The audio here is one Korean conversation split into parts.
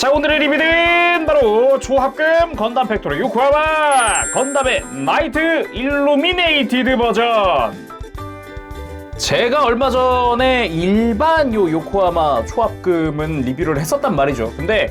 자, 오늘의 리뷰는 바로 초합금 건담 팩토리 요코하마 건담의 나이트 일루미네이티드 버전. 제가 얼마 전에 일반 요코하마 초합금은 리뷰를 했었단 말이죠. 근데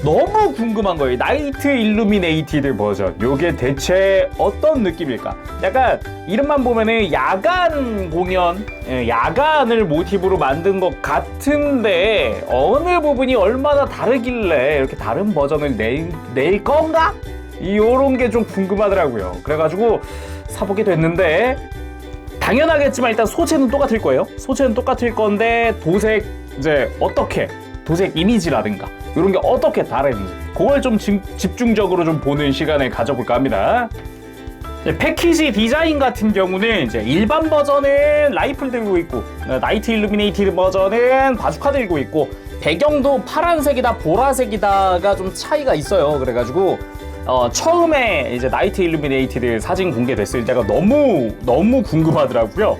너무 궁금한 거예요. 나이트 일루미네이티드 버전. 요게 대체 어떤 느낌일까? 약간 이름만 보면은 야간 공연, 야간을 모티브로 만든 것 같은데 어느 부분이 얼마나 다르길래 이렇게 다른 버전을 낼 건가? 요런 게 좀 궁금하더라고요. 그래가지고 사보게 됐는데 당연하겠지만 일단 소재는 똑같을 거예요. 소재는 똑같을 건데 도색 이제 어떻게 도색 이미지라든가 이런 게 어떻게 다른지 그걸 좀 집중적으로 좀 보는 시간을 가져볼까 합니다. 패키지 디자인 같은 경우는 이제 일반 버전은 라이플 들고 있고 나이트 일루미네이티드 버전은 바주카 들고 있고 배경도 파란색이다 보라색이다가 좀 차이가 있어요. 그래가지고 처음에 이제 나이트 일루미네이티드 사진 공개됐을 때가 너무 궁금하더라고요.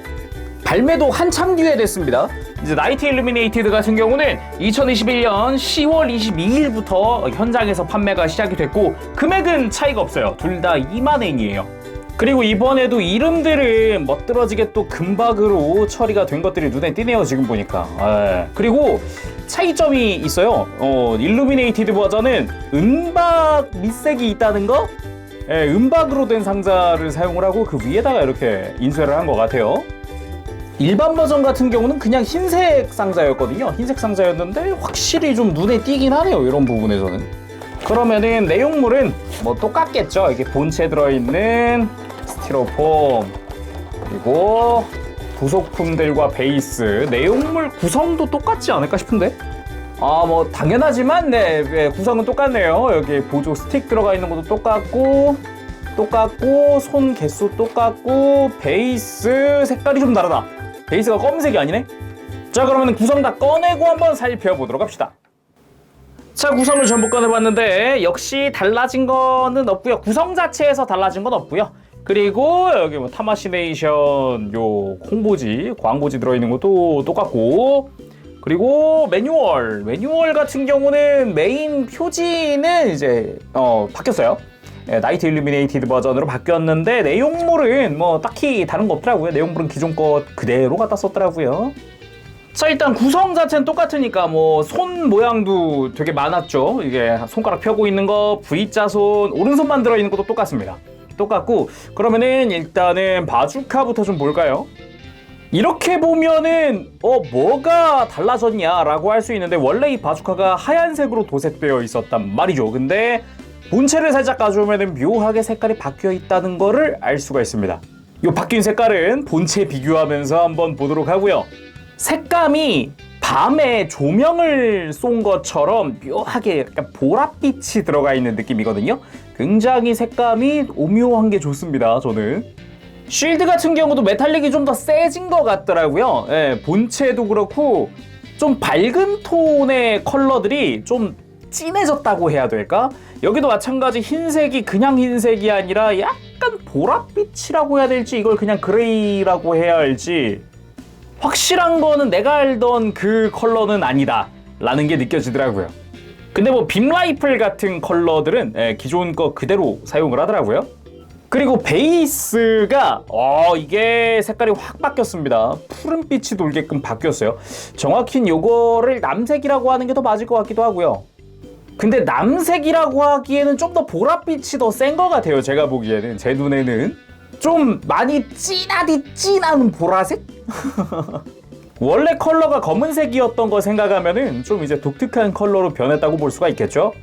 발매도 한참 뒤에 됐습니다. 이제 나이트 일루미네이티드 같은 경우는 2021년 10월 22일부터 현장에서 판매가 시작이 됐고 금액은 차이가 없어요. 둘 다 20,000엔이에요. 그리고 이번에도 이름들은 멋들어지게 또 금박으로 처리가 된 것들이 눈에 띄네요. 지금 보니까. 그리고 차이점이 있어요. 일루미네이티드 버전은 은박 밑색이 있다는 거? 은박으로 된 상자를 사용을 하고 그 위에다가 이렇게 인쇄를 한 것 같아요. 일반 버전 같은 경우는 그냥 흰색 상자였거든요. 흰색 상자였는데 확실히 좀 눈에 띄긴 하네요. 이런 부분에서는. 그러면은 내용물은 뭐 똑같겠죠. 이게 본체에 들어있는 스티로폼 그리고 부속품들과 베이스 베이스 구성도 똑같지 않을까 싶은데? 뭐 당연하지만 네, 구성은 똑같네요. 여기 보조 스틱 들어가 있는 것도 똑같고 손 개수 똑같고 베이스 색깔이 좀 다르다. 베이스가 검은색이 아니네? 자, 그러면 구성 다 꺼내고 한번 살펴보도록 합시다. 자, 구성을 전부 꺼내봤는데 역시 달라진 거는 없고요. 구성 자체에서 달라진 건 없고요. 그리고 여기 뭐 타마시네이션 요 홍보지, 광고지 들어있는 것도 똑같고 그리고 매뉴얼 같은 경우는 메인 표지는 이제 바뀌었어요. 나이트 일루미네이티드 버전으로 바뀌었는데 내용물은 뭐 딱히 다른 거 없더라고요. 내용물은 기존 것 그대로 갖다 썼더라고요. 자, 일단 구성 자체는 똑같으니까 뭐 손 모양도 되게 많았죠. 이게 손가락 펴고 있는 거, V자손, 오른손만 들어있는 것도 똑같습니다. 똑같고 그러면은 일단은 바주카부터 좀 볼까요? 이렇게 보면은 뭐가 달라졌냐라고 할 수 있는데 원래 이 바주카가 하얀색으로 도색되어 있었단 말이죠. 근데 본체를 살짝 가져오면 묘하게 색깔이 바뀌어 있다는 거를 알 수가 있습니다. 이 바뀐 색깔은 본체 비교하면서 한번 보도록 하고요. 색감이 밤에 조명을 쏜 것처럼 묘하게 약간 보랏빛이 들어가 있는 느낌이거든요. 굉장히 색감이 오묘한 게 좋습니다. 저는 쉴드 같은 경우도 메탈릭이 좀 더 세진 것 같더라고요. 본체도 그렇고 좀 밝은 톤의 컬러들이 좀 진해졌다고 해야 될까? 여기도 마찬가지 흰색이 그냥 흰색이 아니라 약간 보랏빛이라고 해야 될지 이걸 그냥 그레이라고 해야 할지 확실한 거는 내가 알던 그 컬러는 아니다 라는 게 느껴지더라고요. 근데 뭐 빔라이플 같은 컬러들은 기존 거 그대로 사용을 하더라고요. 그리고 베이스가 이게 색깔이 확 바뀌었습니다. 푸른빛이 돌게끔 바뀌었어요. 정확히는 요거를 남색이라고 하는 게 더 맞을 것 같기도 하고요. 근데 남색이라고 하기에는 좀 더 보랏빛이 더 센 것 같아요. 제가 보기에는 제 눈에는 좀 많이 진한 보라색? 원래 컬러가 검은색이었던 거 생각하면은 좀 이제 독특한 컬러로 변했다고 볼 수가 있겠죠?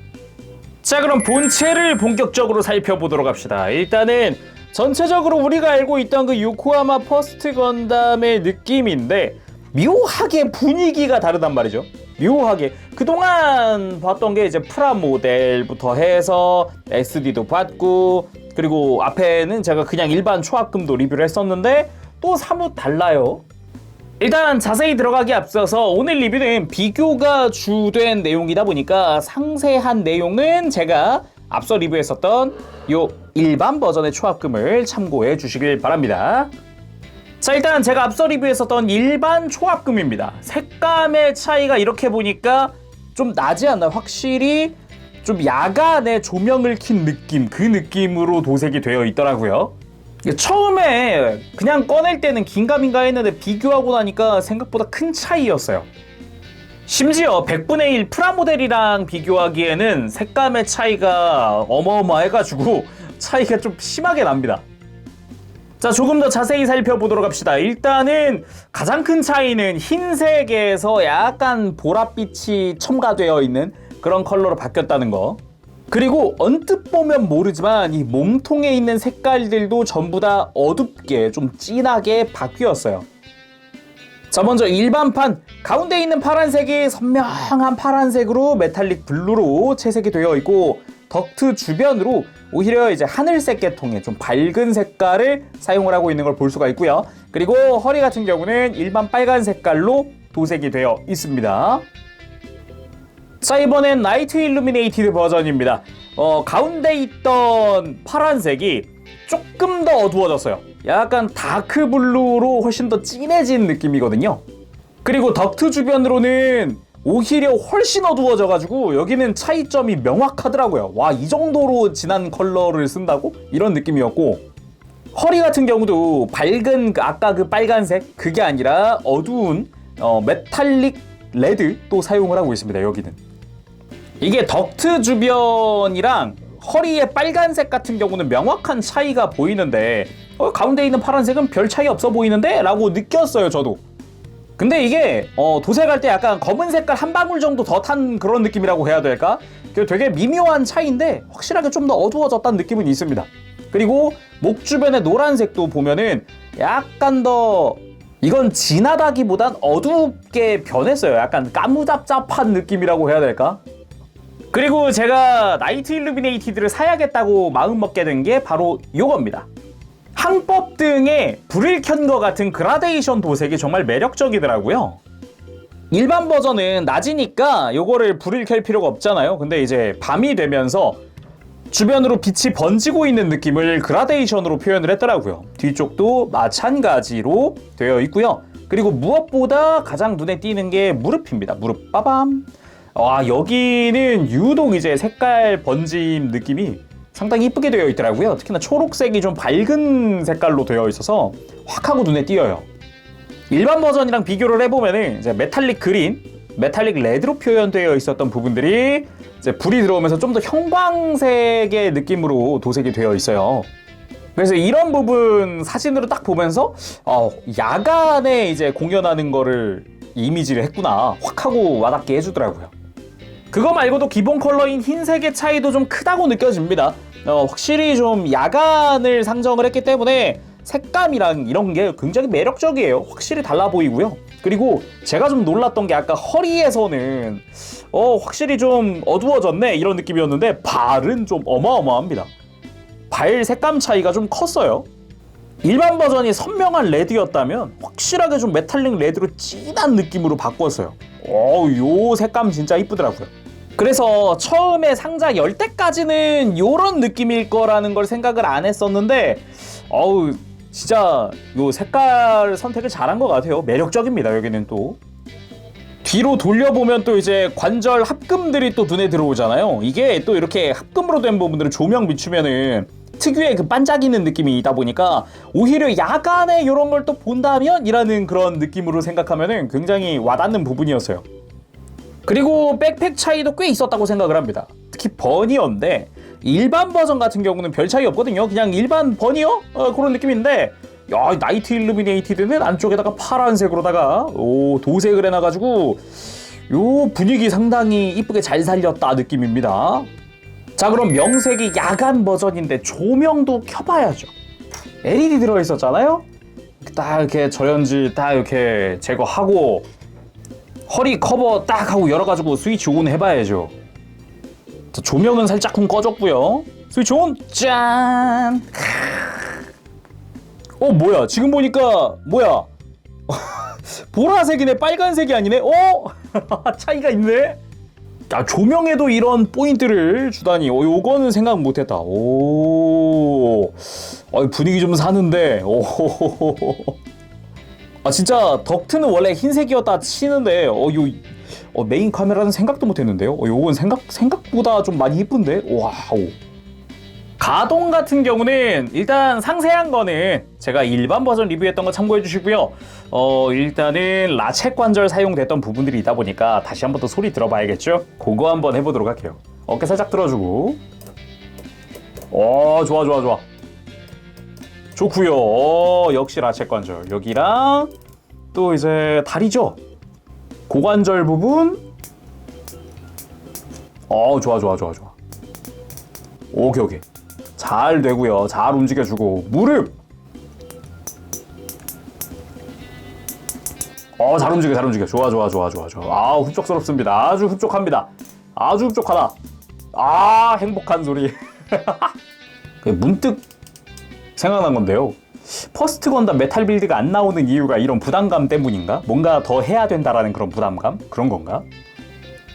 자, 그럼 본체를 본격적으로 살펴보도록 합시다. 일단은 전체적으로 우리가 알고 있던 그 요코하마 퍼스트 건담의 느낌인데 묘하게 분위기가 다르단 말이죠. 묘하게 그동안 봤던 게 이제 프라모델부터 해서 SD도 봤고 그리고 앞에는 제가 그냥 일반 초합금도 리뷰를 했었는데 또 사뭇 달라요. 일단 자세히 들어가기 앞서서 오늘 리뷰는 비교가 주된 내용이다 보니까 상세한 내용은 제가 앞서 리뷰했었던 요 일반 버전의 초합금을 참고해 주시길 바랍니다. 자, 일단 제가 앞서 리뷰했었던 일반 초합금입니다. 색감의 차이가 이렇게 보니까 좀 나지 않나요? 확실히 좀 야간에 조명을 킨 느낌, 그 느낌으로 도색이 되어 있더라고요. 처음에 그냥 꺼낼 때는 긴가민가 했는데 비교하고 나니까 생각보다 큰 차이였어요. 심지어 100분의 1 프라모델이랑 비교하기에는 색감의 차이가 어마어마해가지고 차이가 좀 심하게 납니다. 자, 조금 더 자세히 살펴보도록 합시다. 일단은 가장 큰 차이는 흰색에서 약간 보랏빛이 첨가되어 있는 그런 컬러로 바뀌었다는 거. 그리고 언뜻 보면 모르지만 이 몸통에 있는 색깔들도 전부 다 어둡게 좀 진하게 바뀌었어요. 자, 먼저 일반판 가운데 있는 파란색이 선명한 파란색으로 메탈릭 블루로 채색이 되어 있고, 덕트 주변으로 오히려 이제 하늘색 계통의 좀 밝은 색깔을 사용을 하고 있는 걸 볼 수가 있고요. 그리고 허리 같은 경우는 일반 빨간 색깔로 도색이 되어 있습니다. 자, 이번엔 나이트 일루미네이티드 버전입니다. 가운데 있던 파란색이 조금 더 어두워졌어요. 약간 다크 블루로 훨씬 더 진해진 느낌이거든요. 그리고 덕트 주변으로는 오히려 훨씬 어두워져가지고 여기는 차이점이 명확하더라고요. 와, 이 정도로 진한 컬러를 쓴다고? 이런 느낌이었고, 허리 같은 경우도 밝은 아까 그 빨간색 그게 아니라 어두운 메탈릭 레드 또 사용을 하고 있습니다. 여기는 이게 덕트 주변이랑 허리의 빨간색 같은 경우는 명확한 차이가 보이는데 가운데 있는 파란색은 별 차이 없어 보이는데? 라고 느꼈어요, 저도. 근데 이게 도색할 때 약간 검은 색깔 한 방울 정도 더 탄 그런 느낌이라고 해야 될까? 되게 미묘한 차이인데 확실하게 좀 더 어두워졌다는 느낌은 있습니다. 그리고 목 주변의 노란색도 보면은 약간 더, 이건 진하다기보단 어둡게 변했어요. 약간 까무잡잡한 느낌이라고 해야 될까? 그리고 제가 나이트 일루미네이티드를 사야겠다고 마음먹게 된 게 바로 요겁니다. 항법 등에 불을 켠 것 같은 그라데이션 도색이 정말 매력적이더라고요. 일반 버전은 낮이니까 요거를 불을 켤 필요가 없잖아요. 근데 이제 밤이 되면서 주변으로 빛이 번지고 있는 느낌을 그라데이션으로 표현을 했더라고요. 뒤쪽도 마찬가지로 되어 있고요. 그리고 무엇보다 가장 눈에 띄는 게 무릎입니다. 무릎 빠밤. 와, 여기는 유독 이제 색깔 번짐 느낌이 상당히 이쁘게 되어 있더라고요. 특히나 초록색이 좀 밝은 색깔로 되어 있어서 확 하고 눈에 띄어요. 일반 버전이랑 비교를 해보면은 이제 메탈릭 그린, 메탈릭 레드로 표현되어 있었던 부분들이 이제 불이 들어오면서 좀 더 형광색의 느낌으로 도색이 되어 있어요. 그래서 이런 부분 사진으로 딱 보면서 야간에 이제 공연하는 거를 이미지를 했구나, 확 하고 와닿게 해주더라고요. 그거 말고도 기본 컬러인 흰색의 차이도 좀 크다고 느껴집니다. 확실히 좀 야간을 상정을 했기 때문에 색감이랑 이런 게 굉장히 매력적이에요. 확실히 달라 보이고요. 그리고 제가 좀 놀랐던 게 아까 허리에서는 확실히 좀 어두워졌네 이런 느낌이었는데 발은 좀 어마어마합니다. 발 색감 차이가 좀 컸어요. 일반 버전이 선명한 레드였다면 확실하게 좀 메탈릭 레드로 진한 느낌으로 바꿨어요. 요 색감 진짜 이쁘더라고요. 그래서 처음에 상자 열 때까지는 요런 느낌일 거라는 걸 생각을 안 했었는데 진짜 요 색깔 선택을 잘한 것 같아요. 매력적입니다. 여기는 또 뒤로 돌려보면 또 이제 관절 합금들이 또 눈에 들어오잖아요. 이게 또 이렇게 합금으로 된 부분들을 조명 비추면은 특유의 그 반짝이는 느낌이 있다 보니까 오히려 야간에 이런 걸 또 본다면 이라는 그런 느낌으로 생각하면은 굉장히 와닿는 부분이었어요. 그리고 백팩 차이도 꽤 있었다고 생각을 합니다. 특히 버니어인데 일반 버전 같은 경우는 별 차이 없거든요. 그냥 일반 버니어? 그런 느낌인데 나이트 일루미네이티드는 안쪽에다가 파란색으로다가 도색을 해놔가지고 요 분위기 상당히 이쁘게 잘 살렸다 느낌입니다. 자, 그럼 명색이 야간 버전인데 조명도 켜봐야죠. LED 들어있었잖아요? 딱 이렇게 절연지 딱 이렇게 제거하고 허리 커버 딱 하고 열어가지고 스위치 온 해봐야죠. 자, 조명은 살짝쿵 꺼졌고요. 스위치 온! 짠! 뭐야? 지금 보니까 뭐야? 보라색이네, 빨간색이 아니네? 차이가 있네? 야, 조명에도 이런 포인트를 주다니 요거는 생각 못했다. 분위기 좀 사는데. 진짜 덕트는 원래 흰색이었다 치는데 메인 카메라는 생각도 못했는데요. 요건 생각보다 좀 많이 이쁜데. 와우. 가동 같은 경우는 일단 상세한 거는 제가 일반 버전 리뷰했던 거 참고해 주시고요. 일단은 라쳇 관절 사용됐던 부분들이 있다 보니까 다시 한번 더 소리 들어봐야겠죠? 그거 한번 해보도록 할게요. 어깨 살짝 들어주고. 좋아. 좋구요. 역시 라쳇 관절. 여기랑 또 이제 다리죠? 고관절 부분. 좋아. 오케이. 잘 되고요. 잘 움직여주고. 무릎. 잘 움직여. 좋아. 흡족스럽습니다. 아주 흡족합니다. 아주 흡족하다. 행복한 소리. 문득 생각난 건데요. 퍼스트 건담 메탈 빌드가 안 나오는 이유가 이런 부담감 때문인가? 뭔가 더 해야 된다라는 그런 부담감? 그런 건가?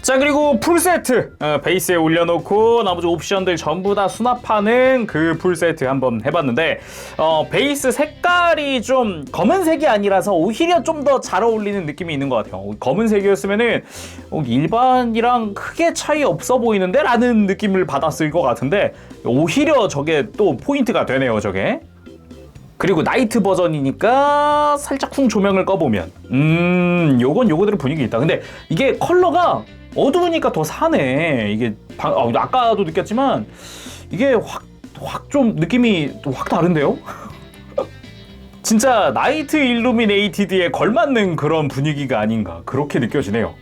자, 그리고 풀세트 베이스에 올려놓고 나머지 옵션들 전부 다 수납하는 그 풀세트 한번 해봤는데 베이스 색깔이 좀 검은색이 아니라서 오히려 좀 더 잘 어울리는 느낌이 있는 것 같아요. 검은색이었으면은 일반이랑 크게 차이 없어 보이는데? 라는 느낌을 받았을 것 같은데 오히려 저게 또 포인트가 되네요, 저게. 그리고 나이트 버전이니까 살짝 쿵 조명을 꺼보면 요거대로 분위기 있다. 근데 이게 컬러가 어두우니까 더 사네. 이게 아까도 느꼈지만 이게 확 좀 느낌이 확 다른데요? 진짜 나이트 일루미네이티드에 걸맞는 그런 분위기가 아닌가 그렇게 느껴지네요.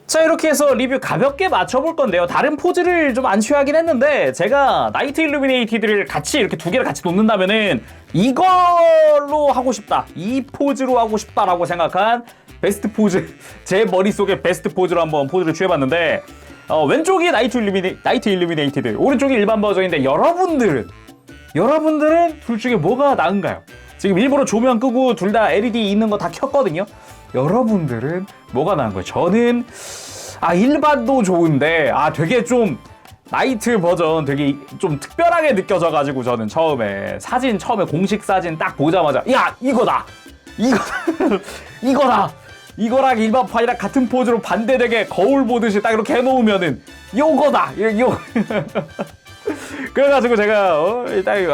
자, 이렇게 해서 리뷰 가볍게 맞춰볼 건데요. 다른 포즈를 좀 안 취하긴 했는데 제가 나이트 일루미네이티드를 같이 이렇게 두 개를 같이 놓는다면은 이걸로 하고 싶다, 이 포즈로 하고 싶다라고 생각한 베스트 포즈, 제 머릿속에 베스트 포즈로 한번 포즈를 취해봤는데 왼쪽이 나이트 일루미네이티드, 오른쪽이 일반 버전인데 여러분들은 둘 중에 뭐가 나은가요? 지금 일부러 조명 끄고 둘 다 LED 있는 거 다 켰거든요. 여러분들은 뭐가 나은 거예요? 저는 일반도 좋은데 되게 좀 나이트 버전 되게 좀 특별하게 느껴져가지고 저는 처음에 공식 사진 딱 보자마자 야 이거다 이거랑 일반판이랑 같은 포즈로 반대되게 거울 보듯이 딱 이렇게 해놓으면은 요거다 그래가지고 제가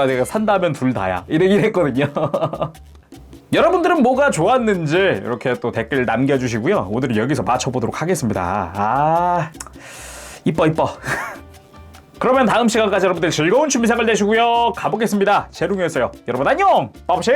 내가 산다면 둘 다야 이랬거든요. 여러분들은 뭐가 좋았는지 이렇게 또 댓글 남겨주시고요. 오늘은 여기서 맞춰보도록 하겠습니다. 이뻐. 그러면 다음 시간까지 여러분들 즐거운 취미 생활 되시고요. 가보겠습니다. 재롱이었어요. 여러분 안녕. 빠바시.